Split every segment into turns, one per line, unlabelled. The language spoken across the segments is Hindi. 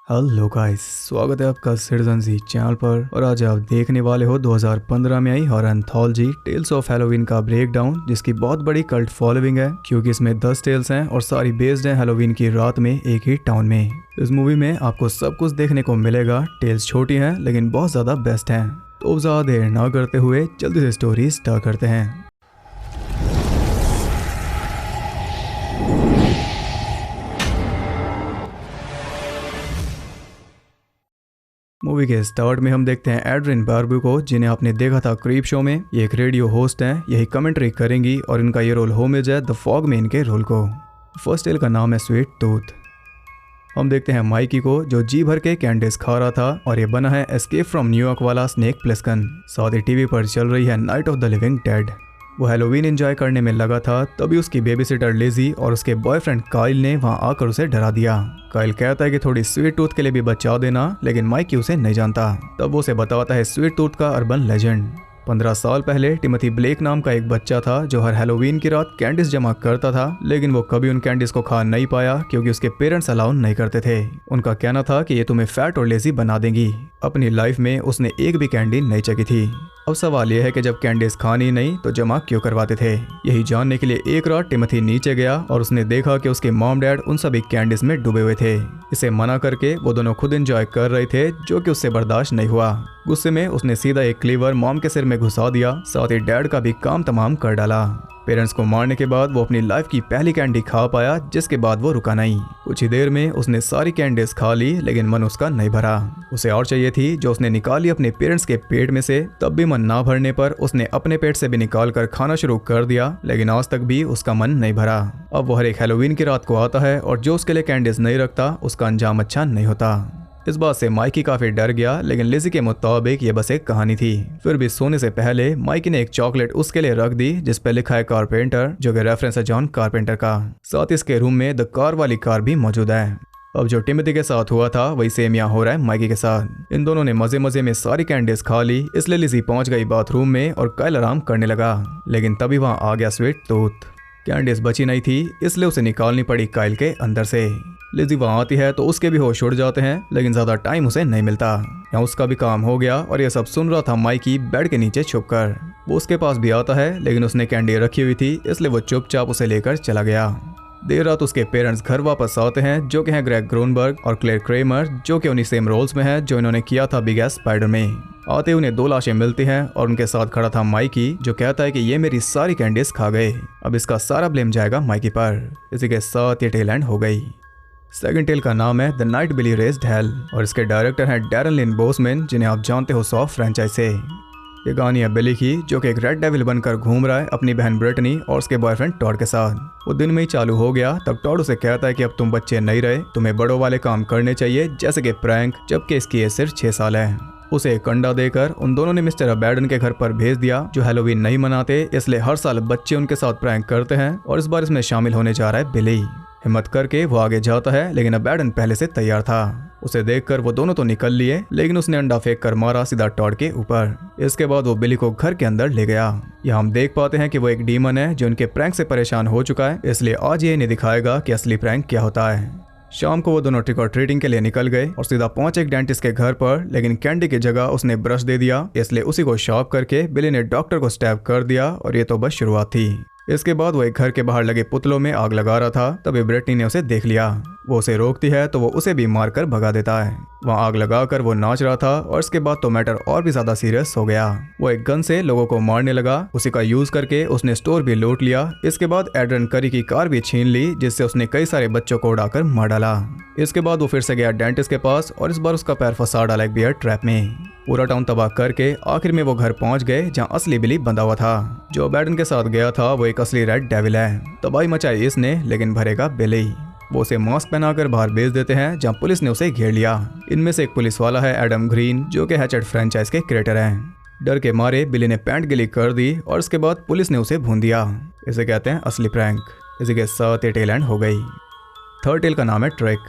हेलो गाइस, स्वागत है आपका सिटीजन जी चैनल पर। और आज आप देखने वाले हो 2015 में आई horror anthology tales of Halloween का ब्रेकडाउन, जिसकी बहुत बड़ी कल्ट फॉलोइंग है क्योंकि इसमें 10 टेल्स हैं और सारी बेस्ड हैं हैलोवीन की रात में एक ही टाउन में। इस मूवी में आपको सब कुछ देखने को मिलेगा। टेल्स छोटी हैं लेकिन बहुत ज्यादा बेस्ट हैं। तो ज्यादा देर ना करते हुए जल्दी से स्टोरी स्टार्ट करते हैं। मूवी के स्टार्ट में हम देखते हैं एड्रिन बार्बू को, जिन्हें आपने देखा था क्रीप शो में। ये एक रेडियो होस्ट हैं, यही कमेंट्री करेंगी और इनका ये रोल होमेज है द फॉग में इनके रोल को। फर्स्ट टेल का नाम है स्वीट टूथ। हम देखते हैं माइकी को, जो जी भर के कैंडीज खा रहा था और ये बना है एस्केप फ्रॉम न्यूयॉर्क वाला स्नेक प्लिस्कन। साथ ही टीवी पर चल रही है night of the living dead. वो हैलोवीन एंजॉय करने में लगा था, तभी उसकी बेबीसिटर लिजी और उसके बॉयफ्रेंड काइल ने वहां आकर उसे डरा दिया। काइल कहता है कि थोड़ी स्वीट टूथ के लिए भी बचा देना, लेकिन माइकी उसे नहीं जानता। तब वो उसे बताता है स्वीट टूथ का अर्बन लेजेंड। 15 साल पहले टिमोथी ब्लेक नाम का एक बच्चा था जो हर हैलोवीन की रात कैंडीज जमा करता था, लेकिन वो कभी उन कैंडीज को खा नहीं पाया क्योंकि उसके पेरेंट्स अलाउ नहीं करते थे। उनका कहना था कि ये तुम्हें फैट और लेजी बना देंगी। अपनी लाइफ में उसने एक भी कैंडी नहीं चखी थी। अब सवाल यह है कि जब कैंडीज खानी नहीं तो जमा क्यों करवाते थे। यही जानने के लिए एक रात टिमोथी नीचे गया और उसने देखा कि उसके मॉम डैड उन सभी कैंडीज में डूबे हुए थे। इसे मना करके वो दोनों खुद एंजॉय कर रहे थे, जो कि उससे बर्दाश्त नहीं हुआ। गुस्से में उसने सीधा एक क्लीवर मॉम के सिर में घुसा दिया, साथ ही डैड का भी काम तमाम कर डाला। पेरेंट्स को मारने के बाद वो अपनी लाइफ की पहली कैंडी खा पाया, जिसके बाद वो रुका नहीं। कुछ ही देर में उसने सारी कैंडीज खा ली, लेकिन मन उसका नहीं भरा। उसे और चाहिए थी, जो उसने निकाली अपने पेरेंट्स के पेट में से। तब भी मन ना भरने पर उसने अपने पेट से भी निकाल कर खाना शुरू कर दिया, लेकिन आज तक भी उसका मन नहीं भरा। अब वो हर एक हैलोवीन की रात को आता है और जो उसके लिए कैंडीज नहीं रखता उसका अंजाम अच्छा नहीं होता। इस बात से माइकी काफी डर गया, लेकिन लिजी के मुताबिक ये बस एक कहानी थी। फिर भी सोने से पहले माइकी ने एक चॉकलेट उसके लिए रख दी, जिस पे लिखा है कारपेंटर, जो कि रेफरेंस है जॉन कारपेंटर का। साथ ही इसके रूम में द कार वाली कार भी मौजूद है। अब जो टिमोथी के साथ हुआ था वही सेम यहाँ हो रहा है माइकी के साथ। इन दोनों ने मजे मजे में सारी कैंडीज खा ली, इसलिए लिजी पहुंच गई बाथरूम में और काइल आराम करने लगा। लेकिन तभी वहां आ गया स्वीट टूथ। कैंडीज बची नहीं थी, इसलिए उसे निकालनी पड़ी काइल के अंदर से। लिजी वहां आती है तो उसके भी होश उड़ जाते हैं, लेकिन ज्यादा टाइम उसे नहीं मिलता। यहाँ उसका भी काम हो गया और यह सब सुन रहा था माइकी बेड के नीचे छुपकर। वो उसके पास भी आता है, लेकिन उसने कैंडी रखी हुई थी, इसलिए वो चुपचाप उसे लेकर चला गया। देर रात उसके पेरेंट्स घर वापस आते हैं, जो कि हैं ग्रेग ग्रोनबर्ग और क्लेयर क्रेमर, जो कि उन्हीं सेम रोल्स में है जो इन्होंने किया था बिग एस स्पाइडर में। आते उन्हें 2 लाशें मिलती हैं और उनके साथ खड़ा था माइकी, जो कहता है कि ये मेरी सारी कैंडीज खा गए। अब इसका सारा ब्लेम जाएगा माइकी पर। इसी के साथ ये टेल एंड हो गई। सेकंड टेल का नाम है the night Billy raised hell और इसके डायरेक्टर हैं डैरन लिन बोसमैन, जिन्हें आप जानते हो सॉ फ्रेंचाइज से। ये कहानी है बिली की, जो कि एक रेड डेविल बनकर घूम रहा है अपनी बहन ब्रिटनी और उसके बॉयफ्रेंड टॉड के साथ। वो दिन में ही चालू हो गया, तब टॉड उसे कहता है कि अब तुम बच्चे नहीं रहे, तुम्हें बड़ों वाले काम करने चाहिए, जैसे कि प्रैंक, जबकि इसकी एज सिर्फ 6 साल है। उसे एक अंडा देकर उन दोनों ने मिस्टर अबैडन के घर पर भेज दिया, जो हैलोवीन नहीं मनाते, इसलिए हर साल बच्चे उनके साथ प्रैंक करते हैं और इस बार इसमें शामिल होने जा रहा है बिली। हिम्मत करके वो आगे जाता है, लेकिन अबैडन पहले से तैयार था। उसे देखकर वो दोनों तो निकल लिए, लेकिन उसने अंडा फेंक कर मारा सीधा टॉड के ऊपर। इसके बाद वो बिली को घर के अंदर ले गया। यहाँ हम देख पाते हैं कि वो एक डीमन है जो उनके प्रैंक से परेशान हो चुका है, इसलिए आज ये नहीं दिखाएगा कि असली प्रैंक क्या होता है। शाम को वो दोनों ट्रिक और ट्रीटिंग के लिए निकल गए और सीधा पहुंचे एक डेंटिस्ट के घर पर, लेकिन कैंडी की जगह उसने ब्रश दे दिया, इसलिए उसी को शॉक करके बिली ने डॉक्टर को स्टैब कर दिया और ये तो बस शुरुआत थी। इसके बाद वो एक घर के बाहर लगे पुतलों में आग लगा रहा था, तभी ब्रिटनी ने उसे देख लिया। वो उसे रोकती है तो वो उसे भी मारकर भगा देता है। वहाँ आग लगाकर वो नाच रहा था और इसके बाद तो मैटर और भी ज्यादा सीरियस हो गया। वो एक गन से लोगों को मारने लगा। उसी का यूज करके उसने स्टोर भी लूट लिया। इसके बाद एड्रिन करी की कार भी छीन ली, जिससे उसने कई सारे बच्चों को उड़ाकर मार डाला। इसके बाद वो फिर से गया डेंटिस्ट के पास और इस बार उसका पैर फंसा डाला एक बियर ट्रैप में। पूरा टाउन तबाह करके आखिर में वो घर पहुंच गए जहां असली बिली बंधा हुआ था। जो अबैडन के साथ गया था वो एक असली रेड डेविल है। तबाही मचाई इसने, लेकिन भरेगा बिली। वो उसे मास्क पहनाकर बाहर भेज देते हैं, जहां पुलिस ने उसे घेर लिया। इनमें से एक पुलिस वाला है एडम ग्रीन, जो कि हैचेड फ्रेंचाइज के क्रिएटर हैं। डर के मारे बिली ने पैंट गिली कर दी और इसके बाद पुलिस ने उसे भून दिया। इसे कहते हैं असली प्रैंक। इसी के साथ ये टेल एंड हो गई। थर्ड टेल का नाम है ट्रिक।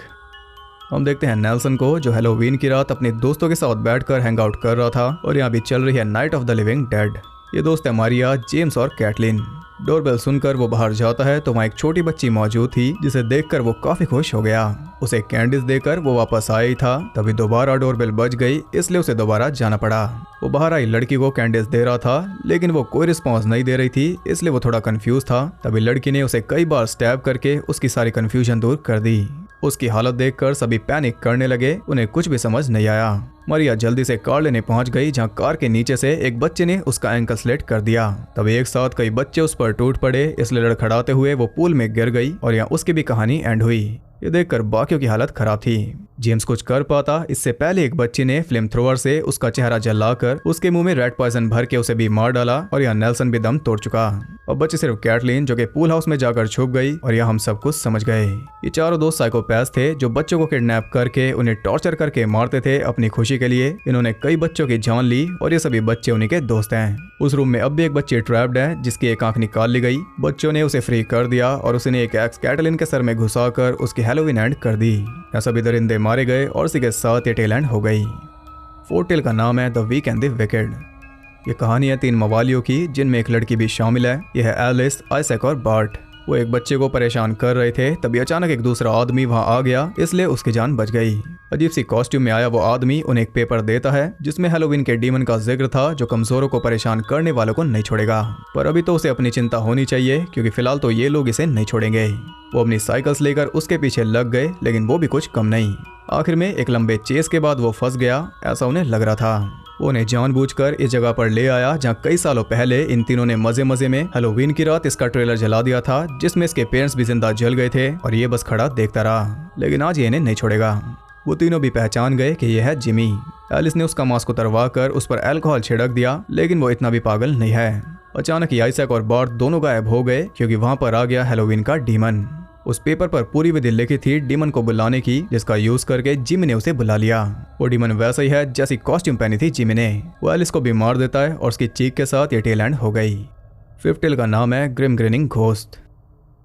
हम देखते हैं नेल्सन को, जो हैलोवीन की रात अपने दोस्तों के साथ बैठकर हैंग आउट कर रहा था और यहाँ भी चल रही है night of the living dead. ये दोस्त है मारिया, जेम्स और कैटलिन। डोरबेल सुनकर वो बाहर जाता है तो वहाँ एक छोटी बच्ची मौजूद थी जिसे देखकर वो काफी खुश हो गया। उसे कैंडीज देकर वो वापस आया ही था, तभी दोबारा डोरबेल बज गई, इसलिए उसे दोबारा जाना पड़ा। वो बाहर आई लड़की को कैंडीज दे रहा था, लेकिन वो कोई रिस्पॉन्स नहीं दे रही थी, इसलिए वो थोड़ा कंफ्यूज था। तभी लड़की ने उसे कई बार स्टैब करके उसकी सारी कंफ्यूजन दूर कर दी। उसकी हालत देखकर सभी पैनिक करने लगे, उन्हें कुछ भी समझ नहीं आया। मरिया जल्दी से कार लेने पहुंच गई, जहां कार के नीचे से एक बच्चे ने उसका एंकल स्लिट कर दिया। तभी एक साथ कई बच्चे उस पर टूट पड़े, इसलिए लड़खड़ाते हुए वो पूल में गिर गई और यहाँ उसकी भी कहानी एंड हुई। ये देखकर बाकियों की हालत खराब थी। जेम्स कुछ कर पाता इससे पहले एक बच्ची ने फ्लेम थ्रोअर से उसका चेहरा जलाकर उसके मुंह में रेड पॉइजन भर के उसे भी मार डाला और यहाँ नेल्सन भी दम तोड़ चुका। और बच्ची सिर्फ कैटलीन जो कि पूल हाउस में जाकर छुप गई और यहाँ हम सब कुछ समझ गए। ये चारों दोस्त साइकोपैथ थे जो बच्चों को किडनैप करके उन्हें टॉर्चर करके मारते थे अपनी खुशी के लिए। इन्होंने कई बच्चों की जान ली और ये सभी बच्चे उन्हीं के दोस्त हैं। उस रूम में अब भी एक बच्ची ट्रैप्ड है जिसकी एक आंख निकाल ली गई। बच्चों ने उसे फ्री कर दिया और उसने एक एक्स कैटलीन के सर में घुसाकर उसकी हैलोवीन एंड कर दी। यहाँ सभी दरिंदे मारे गए और इसी के साथ ये टेल एंड हो गई। फोर्थ टेल का नाम है the weak and the wicked. ये कहानी है 3 मवालियों की जिनमें एक लड़की भी शामिल है। यह है एलिस, आइजैक और बार्ट। वो एक बच्चे को परेशान कर रहे थे, तभी अचानक एक दूसरा आदमी वहां आ गया, इसलिए उसकी जान बच गई। अजीब सी कॉस्ट्यूम में आया वो आदमी उन्हें एक पेपर देता है जिसमें हैलोवीन के डीमन का जिक्र था जो कमजोरों को परेशान करने वालों को नहीं छोड़ेगा। पर अभी तो उसे अपनी चिंता होनी चाहिए क्योंकि फिलहाल तो ये लोग इसे नहीं छोड़ेंगे। वो अपनी साइकिल्स लेकर उसके पीछे लग गए, लेकिन वो भी कुछ कम नहीं। आखिर में एक लंबे चेस के बाद वो फंस गया, ऐसा उन्हें लग रहा था। वो उन्हें जानबूझकर इस जगह पर ले आया जहां कई सालों पहले इन तीनों ने मजे मजे में हैलोवीन की रात इसका ट्रेलर जला दिया था, जिसमें इसके पेरेंट्स भी जिंदा जल गए थे और ये बस खड़ा देखता रहा। लेकिन आज ये इन्हें नहीं छोड़ेगा। वो तीनों भी पहचान गए कि यह है जिमी। एलिस ने उसका मास्क उतरवा कर उस पर अल्कोहल छिड़क दिया, लेकिन वो इतना भी पागल नहीं है। अचानक ही आइजैक और बार्ट दोनों गायब हो गए क्योंकि वहां पर आ गया हैलोवीन का डीमन। उस पेपर पर पूरी विधि लिखी थी डीमन को बुलाने की, जिसका यूज करके जिमी ने उसे बुला लिया। वो डीमन वैसा ही है जैसी कॉस्ट्यूम पहनी थी जिमी ने। वो एलिस को भी मार देता है और उसकी चीख के साथ ये टेल एंड हो गई। फिफ्थ टेल का नाम है ग्रिम ग्रिनिंग घोस्ट।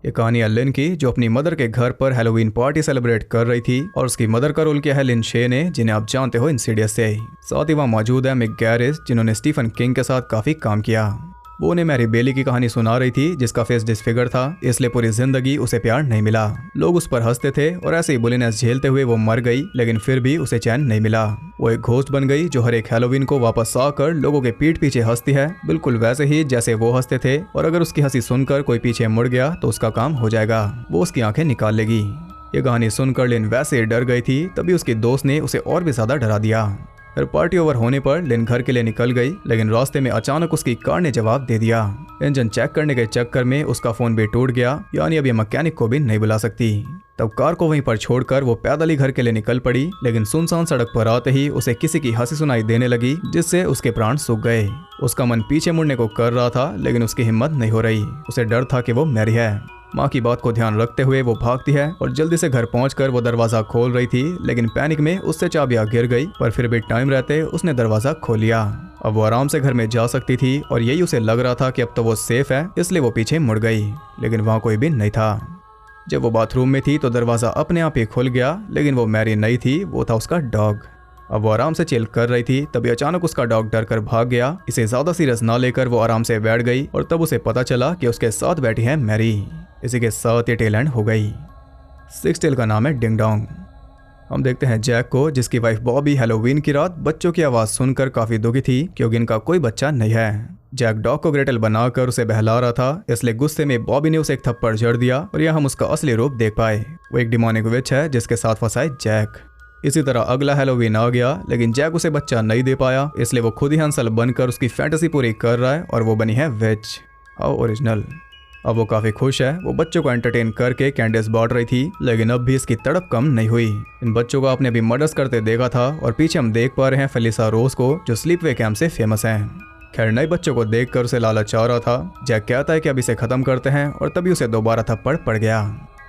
ये कहानी है लिन की जो अपनी मदर के घर पर हैलोवीन पार्टी सेलिब्रेट कर रही थी और उसकी मदर का रोल किया है लिन शे ने, जिन्हें आप जानते हो इंसीडियस से। साथ ही वहाँ मौजूद है मिक गैरिस जिन्होंने स्टीफन किंग के साथ काफी काम किया। वो उन्हें मैरी बेली की कहानी सुना रही थी जिसका फेस डिसफिगर था, इसलिए पूरी जिंदगी उसे प्यार नहीं मिला। लोग उस पर हंसते थे और ऐसे ही बुलीनेस झेलते हुए वो मर गई, लेकिन फिर भी उसे चैन नहीं मिला। वो एक घोस्ट बन गई जो हर एक हैलोवीन को वापस आकर लोगों के पीठ पीछे हंसती है, बिल्कुल वैसे ही जैसे वो हंसते थे। और अगर उसकी हंसी सुनकर कोई पीछे मुड़ गया तो उसका काम हो जाएगा, वो उसकी आंखें निकाल लेगी। ये कहानी सुनकर लिन वैसे डर गई थी, तभी उसके दोस्त ने उसे और भी ज्यादा डरा दिया। फिर पार्टी ओवर होने पर लिन घर के लिए निकल गई, लेकिन रास्ते में अचानक उसकी कार ने जवाब दे दिया। इंजन चेक करने के चक्कर में उसका फोन भी टूट गया, यानी अब ये मैकेनिक को भी नहीं बुला सकती। तब कार को वहीं पर छोड़कर वो पैदल ही घर के लिए निकल पड़ी, लेकिन सुनसान सड़क पर आते ही उसे किसी की हंसी सुनाई देने लगी, जिससे उसके प्राण सूख गए। उसका मन पीछे मुड़ने को कर रहा था, लेकिन उसकी हिम्मत नहीं हो रही। उसे डर था कि वो मैरी है। माँ की बात को ध्यान रखते हुए वो भागती है और जल्दी से घर पहुंचकर वो दरवाजा खोल रही थी, लेकिन पैनिक में उससे चाबियां गिर गई, पर फिर भी टाइम रहते उसने दरवाजा खोल लिया। अब वो आराम से घर में जा सकती थी और यही उसे लग रहा था कि अब तो वो सेफ है, इसलिए वो पीछे मुड़ गई, लेकिन वहाँ कोई भी नहीं था। जब वो बाथरूम में थी तो दरवाजा अपने आप ही खुल गया, लेकिन वो मैरी नहीं थी, वो था उसका डॉग। अब वो आराम से चिल कर रही थी, तभी अचानक उसका डॉग डर कर भाग गया। इसे ज्यादा सीरियस ना लेकर वो आराम से बैठ गई और तब उसे पता चला कि उसके साथ बैठी है मैरी। इसी के साथ ये टेल एंड हो गई। सिक्स्थ टेल का नाम है डिंग डोंग। हम देखते हैं जैक को, जिसकी वाइफ बॉबी हैलोवीन की रात बच्चों की आवाज सुनकर काफी दुखी थी क्योंकि इनका कोई बच्चा नहीं है। जैक डॉग को ग्रेटल बनाकर उसे बहला रहा था, इसलिए गुस्से में बॉबी ने उसे एक थप्पड़ जड़ दिया और यहाँ हम उसका असली रूप देख पाए। वो एक डिमोनिक विच है जिसके साथ फंसा है जैक। इसी तरह अगला हैलोवीन आ गया, लेकिन जैक उसे बच्चा नहीं दे पाया, इसलिए वो खुद ही हंसल बनकर उसकी फैंटेसी पूरी कर रहा है और वो बनी है विच। How original. अब वो काफी खुश है। वो बच्चों को एंटरटेन करके कैंडीज बांट रही थी, लेकिन अब भी इसकी तड़प कम नहीं हुई। इन बच्चों को आपने भी मर्डर्स करते देखा था और पीछे हम देख पा रहे हैं फेलिसा रोज को, जो स्लीपवे कैंप से फेमस हैं। खैर नए बच्चों को देखकर उसे लालच आ रहा था। जैक कहता है कि अब इसे खत्म करते हैं और तभी उसे दोबारा थप्पड़ पड़ गया।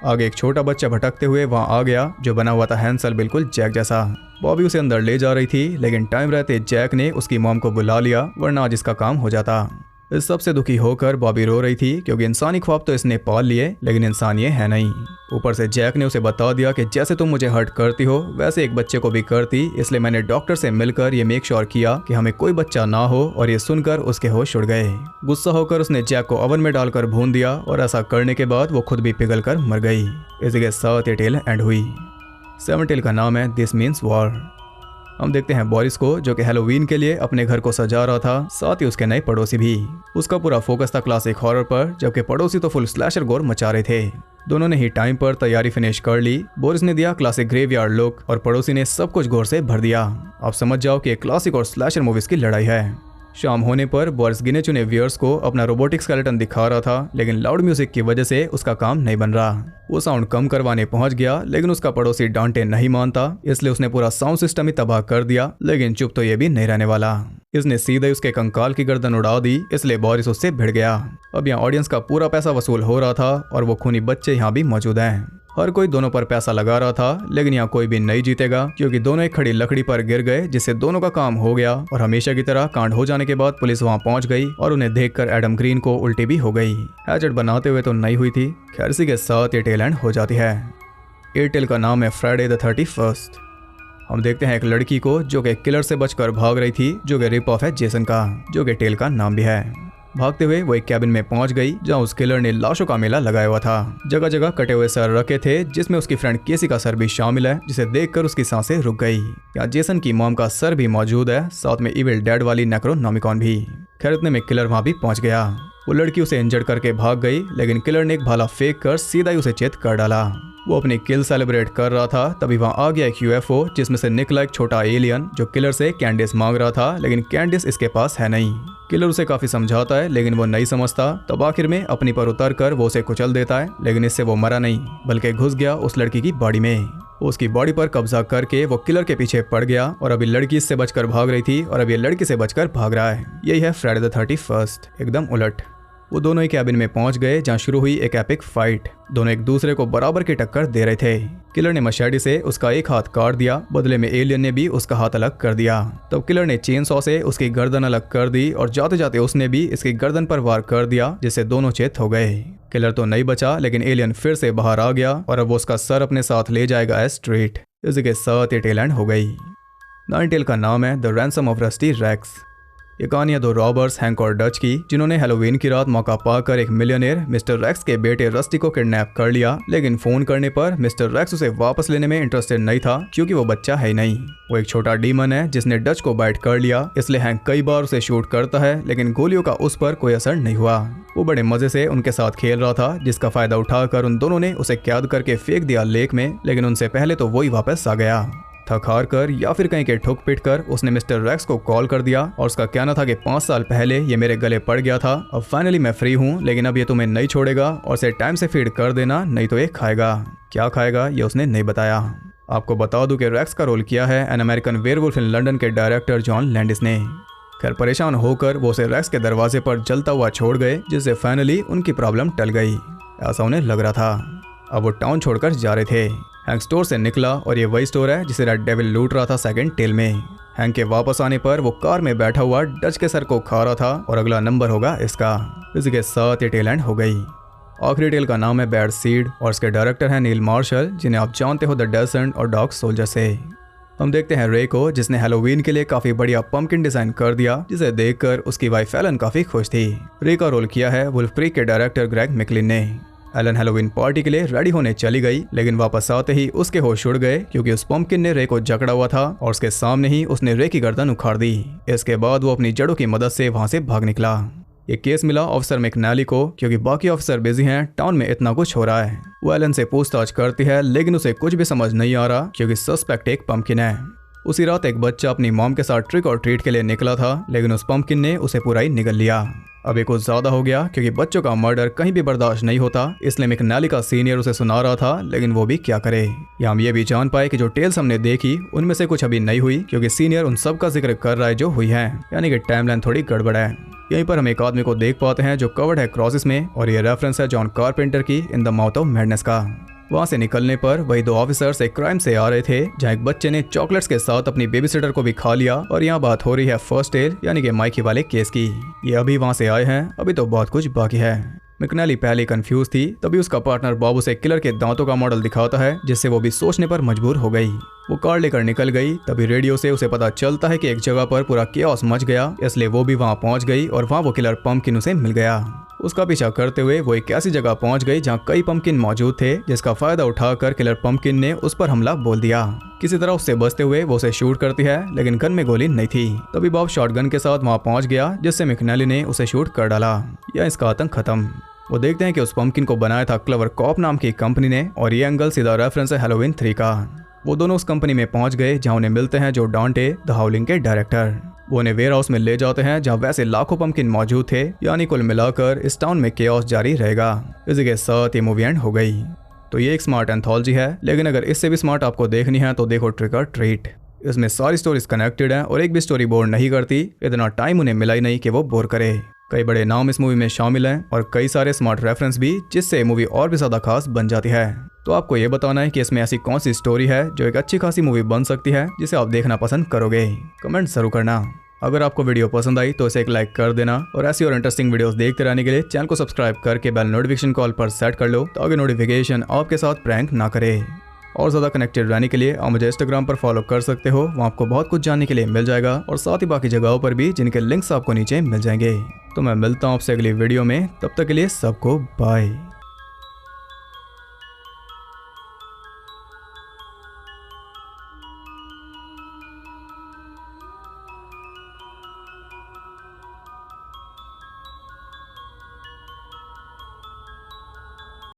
आगे एक छोटा बच्चा भटकते हुए वहां आ गया जो बना हुआ था हैंसल, बिल्कुल जैक जैसा। बॉबी उसे अंदर ले जा रही थी, लेकिन टाइम रहते जैक ने उसकी मॉम को बुला लिया, वरना आज इसका काम हो जाता। इस सबसे दुखी होकर बॉबी रो रही थी क्योंकि इंसानी ख्वाब तो इसने पाल लिए लेकिन इंसान ये है नहीं। ऊपर से जैक ने उसे बता दिया कि जैसे तुम मुझे हर्ट करती हो वैसे एक बच्चे को भी करती, इसलिए मैंने डॉक्टर से मिलकर ये मेक श्योर किया कि हमें कोई बच्चा ना हो। और ये सुनकर उसके होश उड़ गए। गुस्सा होकर उसने जैक को ओवन में डालकर भून दिया और ऐसा करने के बाद वो खुद भी पिघल कर मर गई। इसी के साथ ये टेल एंड हुई। 7 टेल का नाम है दिस मीन्स वॉर। हम देखते हैं बोरिस को जो कि हैलोवीन के लिए अपने घर को सजा रहा था, साथ ही उसके नए पड़ोसी भी। उसका पूरा फोकस था क्लासिक हॉरर पर, जबकि पड़ोसी तो फुल स्लैशर गोर मचा रहे थे। दोनों ने ही टाइम पर तैयारी फिनिश कर ली। बोरिस ने दिया क्लासिक ग्रेवयार्ड लुक और पड़ोसी ने सब कुछ गोर से भर दिया। आप समझ जाओ कि एक क्लासिक और स्लैशर मूवीज की लड़ाई है। शाम होने पर बोरिस गिने चुने व्यूअर्स को अपना रोबोटिक स्केलेटन दिखा रहा था, लेकिन लाउड म्यूजिक की वजह से उसका काम नहीं बन रहा। वो साउंड कम करवाने पहुंच गया, लेकिन उसका पड़ोसी डांटे नहीं मानता, इसलिए उसने पूरा साउंड सिस्टम ही तबाह कर दिया। लेकिन चुप तो ये भी नहीं रहने वाला। इसने सीधे उसके कंकाल की गर्दन उड़ा दी, इसलिए बोरिस उससे भिड़ गया। अब यहाँ ऑडियंस का पूरा पैसा वसूल हो रहा था और वो खूनी बच्चे यहाँ भी मौजूद हैं। हर कोई दोनों पर पैसा लगा रहा था, लेकिन यहाँ कोई भी नहीं जीतेगा क्योंकि दोनों एक खड़ी लकड़ी पर गिर गए, जिससे दोनों का काम हो गया। और हमेशा की तरह कांड हो जाने के बाद पुलिस वहाँ पहुंच गई और उन्हें देखकर एडम ग्रीन को उल्टी भी हो गई। हैचेट बनाते हुए तो नहीं हुई थी। खैर इसी के साथ ये टेल एंड हो जाती है। ये टेल का नाम है फ्राइडे द 31st। हम देखते हैं एक लड़की को जो कि किलर से बचकर भाग रही थी, जो कि रिप ऑफ है जेसन का, जो कि टेल का नाम भी है। भागते हुए वो एक कैबिन में पहुंच गई जहां उस किलर ने लाशों का मेला लगाया हुआ था। जगह जगह कटे हुए सर रखे थे, जिसमें उसकी फ्रेंड केसी का सर भी शामिल है, जिसे देखकर उसकी सांसें रुक गई। यहाँ जेसन की मॉम का सर भी मौजूद है, साथ में इविल डेड वाली नेक्रोनॉमिकॉन भी। खैर इतने में किलर वहां भी पहुंच गया। वो लड़की उसे इंजर्ड करके भाग गई, लेकिन किलर ने एक भाला फेंक कर सीधा ही उसे चेत कर डाला। वो अपनी किल सेलिब्रेट कर रहा था, तभी वहां आ गया एक यूएफओ जिसमें से निकला एक छोटा एलियन जो किलर से कैंडिस मांग रहा था, लेकिन कैंडिस इसके पास है नहीं। किलर उसे काफी समझाता है, लेकिन वो नहीं समझता। तब आखिर में अपनी पर उतर कर वो उसे कुचल देता है, लेकिन इससे वो मरा नहीं बल्कि घुस गया उस लड़की की बॉडी में। उसकी बॉडी पर कब्जा करके वो किलर के पीछे पड़ गया और अभी लड़की इससे बचकर भाग रही थी और अब ये लड़की से बचकर भाग रहा है। यही है फ्राइडे द 31st, एकदम उलट। वो दोनों ही कैबिन में पहुंच गए जहां शुरू हुई एक एपिक फाइट। दोनों एक दूसरे को बराबर की टक्कर दे रहे थे। किलर ने मशेडी से उसका एक हाथ काट दिया, बदले में एलियन ने भी उसका हाथ अलग कर दिया। तब किलर ने चेन सॉ से उसकी गर्दन अलग कर दी और जाते जाते उसने भी इसकी गर्दन पर वार कर दिया, जिससे दोनों चेत हो गए। किलर तो नहीं बचा, लेकिन एलियन फिर से बाहर आ गया और अब वो उसका सर अपने साथ ले जाएगा एज स्ट्रेट। इसी के साथ ये टेल एंड हो गई। 9 टेल का नाम है the ransom of Rusty Rex. ये कहानी है दो रॉबर्स हैंक और डच की, जिन्होंने हैलोवीन की रात मौका पाकर एक मिलियनेयर मिस्टर रैक्स के बेटे रस्टी को किडनैप कर लिया। लेकिन फोन करने पर मिस्टर रैक्स उसे वापस लेने में इंटरेस्टेड नहीं था, क्योंकि वो बच्चा है ही नहीं। वो एक छोटा डीमन है जिसने डच को बाइट कर लिया, इसलिए हैंक कई बार उसे शूट करता है, लेकिन गोलियों का उस पर कोई असर नहीं हुआ। वो बड़े मजे से उनके साथ खेल रहा था, जिसका फायदा उठाकर उन दोनों ने उसे कैद करके फेंक दिया लेक में, लेकिन उनसे पहले तो वो ही वापस आ गया। थक हार कर या फिर कहीं के ठुक पिट कर उसने मिस्टर रैक्स को कॉल कर दिया और उसका कहना था कि 5 साल पहले ये मेरे गले पड़ गया था, अब फाइनली मैं फ्री हूँ, लेकिन अब ये तुम्हें नहीं छोड़ेगा और इसे टाइम से फीड कर देना, नहीं तो ये खाएगा। क्या खाएगा ये उसने नहीं बताया। आपको बता दूं कि रैक्स का रोल किया है an American werewolf in London के डायरेक्टर जॉन लैंडिस ने। खैर परेशान होकर वो उसे रैक्स के दरवाजे पर जलता हुआ छोड़ गए, जिससे फाइनली उनकी प्रॉब्लम टल गई, ऐसा उन्हें लग रहा था। अब वो टाउन छोड़कर जा रहे थे। हैंक स्टोर से निकला और ये वही स्टोर है जिसे रेड डेविल लूट रहा था सेकंड टेल में। हैंक के वापस आने पर वो कार में बैठा हुआ डच के सर को खा रहा था और अगला नंबर होगा इसका। इसी के साथ ये टेल एंड हो गई। आखिरी टेल का नाम है बैड सीड और इसके डायरेक्टर है नील मार्शल, जिन्हें आप जानते हो द डेसेंट और डॉग सोल्जर से। हम देखते हैं रे को, जिसने हैलोवीन के लिए काफी बढ़िया पंपकिन डिजाइन कर दिया, जिसे देखकर उसकी वाइफ एलन काफी खुश थी। रे का रोल किया है वुल्फ क्रीक के डायरेक्टर ग्रेग मैकलिन ने। एलन हैलोवीन पार्टी के लिए रेडी होने चली गई, लेकिन वापस आते ही उसके होश उड़ गए, क्योंकि उस पंपकिन ने रे को जकड़ा हुआ था और उसके सामने ही उसने रे की गर्दन उखाड़ दी। इसके बाद वो अपनी जड़ों की मदद से वहां से भाग निकला। ये केस मिला ऑफिसर मैकनैली को, क्योंकि बाकी ऑफिसर बिजी हैं, टाउन में इतना कुछ हो रहा है। वो एलन से पूछताछ करती है, लेकिन उसे कुछ भी समझ नहीं आ रहा, क्योंकि सस्पेक्ट एक पंपकिन है। उसी रात एक बच्चा अपनी मॉम के साथ ट्रिक और ट्रीट के लिए निकला था, लेकिन उस पंपकिन ने उसे पूरा ही निगल लिया। अब ये कुछ ज्यादा हो गया, क्योंकि बच्चों का मर्डर कहीं भी बर्दाश्त नहीं होता, इसलिए मैकनैली का सीनियर उसे सुना रहा था, लेकिन वो भी क्या करे। या हम ये भी जान पाए कि जो टेल्स हमने देखी उनमें से कुछ अभी नहीं हुई, क्योंकि सीनियर उन सब का जिक्र कर रहा है जो हुई है, यानी कि टाइमलाइन थोड़ी गड़बड़ है। यहीं पर हम एक आदमी को देख पाते हैं जो कवर्ड है क्रॉसेस में, और ये रेफरेंस है जॉन कारपेंटर की in the mouth of madness का। वहाँ से निकलने पर वही दो ऑफिसर्स एक क्राइम से आ रहे थे जहाँ एक बच्चे ने चॉकलेट्स के साथ अपनी बेबीसिटर को भी खा लिया और यहाँ बात हो रही है फर्स्ट एड यानी कि माइकी वाले केस की। ये अभी वहाँ से आए हैं, अभी तो बहुत कुछ बाकी है। मैकनेली पहले कंफ्यूज थी, तभी उसका पार्टनर बॉब उसे किलर के दांतों का मॉडल दिखाता है जिससे वो भी सोचने पर मजबूर हो गई। वो कार लेकर निकल गई, तभी रेडियो से उसे पता चलता है कि एक जगह पर पूरा केओस मच गया, इसलिए वो भी वहाँ पहुँच गई और वहाँ वो किलर पंपकिन उसे मिल गया। उसका पीछा करते हुए वो एक ऐसी जगह पहुंच गई जहां कई पंपकिन मौजूद थे, जिसका फायदा उठाकर किलर पंपकिन ने उस पर हमला बोल दिया। किसी तरह उससे बचते हुए वो उसे शूट करती है, लेकिन गन में गोली नहीं थी। तभी बॉब शॉटगन के साथ वहां पहुंच गया, जिससे मैकनेली ने उसे शूट कर डाला। या इसका आतंक खत्म। वो देखते हैं कि उस पंपकिन को बनाया था क्लेवर कॉप नाम की कंपनी ने, और ये एंगल सीधा रेफरेंस है हैलोवीन 3 का। वो दोनों उस कंपनी में पहुंच गए जहां उन्हें मिलते हैं जो डॉन्टे द हाउलिंग के डायरेक्टर। वो उन्हें वेयर हाउस में ले जाते हैं जहां वैसे लाखों पंपकिन मौजूद थे, यानी कुल मिलाकर इस टाउन में केओस जारी रहेगा। इसी के साथ ये मूवी एंड हो गई। तो ये एक स्मार्ट एंथोलॉजी है, लेकिन अगर इससे भी स्मार्ट आपको देखनी है तो देखो ट्रिक और ट्रीट। इसमें सारी स्टोरीज कनेक्टेड हैं और एक भी स्टोरी बोर नहीं करती। इतना टाइम उन्हें मिला ही नहीं कि वो बोर करे। कई बड़े नाम इस मूवी में शामिल हैं और कई सारे स्मार्ट रेफरेंस भी, जिससे मूवी और भी ज्यादा खास बन जाती है। तो आपको ये बताना है कि इसमें ऐसी कौन सी स्टोरी है जो एक अच्छी खासी मूवी बन सकती है, जिसे आप देखना पसंद करोगे। कमेंट जरूर करना। अगर आपको वीडियो पसंद आई तो इसे एक लाइक कर देना, और ऐसी और इंटरेस्टिंग वीडियोस देखते रहने के लिए चैनल को सब्सक्राइब करके बेल नोटिफिकेशन कॉल पर सेट कर लो, ताकि नोटिफिकेशन आपके साथ प्रैंक ना करे। और ज़्यादा कनेक्टेड रहने के लिए आप मुझे इंस्टाग्राम पर फॉलो कर सकते हो, वहाँ आपको बहुत कुछ जानने के लिए मिल जाएगा, और साथ ही बाकी जगहों पर भी, जिनके लिंक्स आपको नीचे मिल जाएंगे। तो मैं मिलता हूँ आपसे अगली वीडियो में, तब तक के लिए सबको बाय।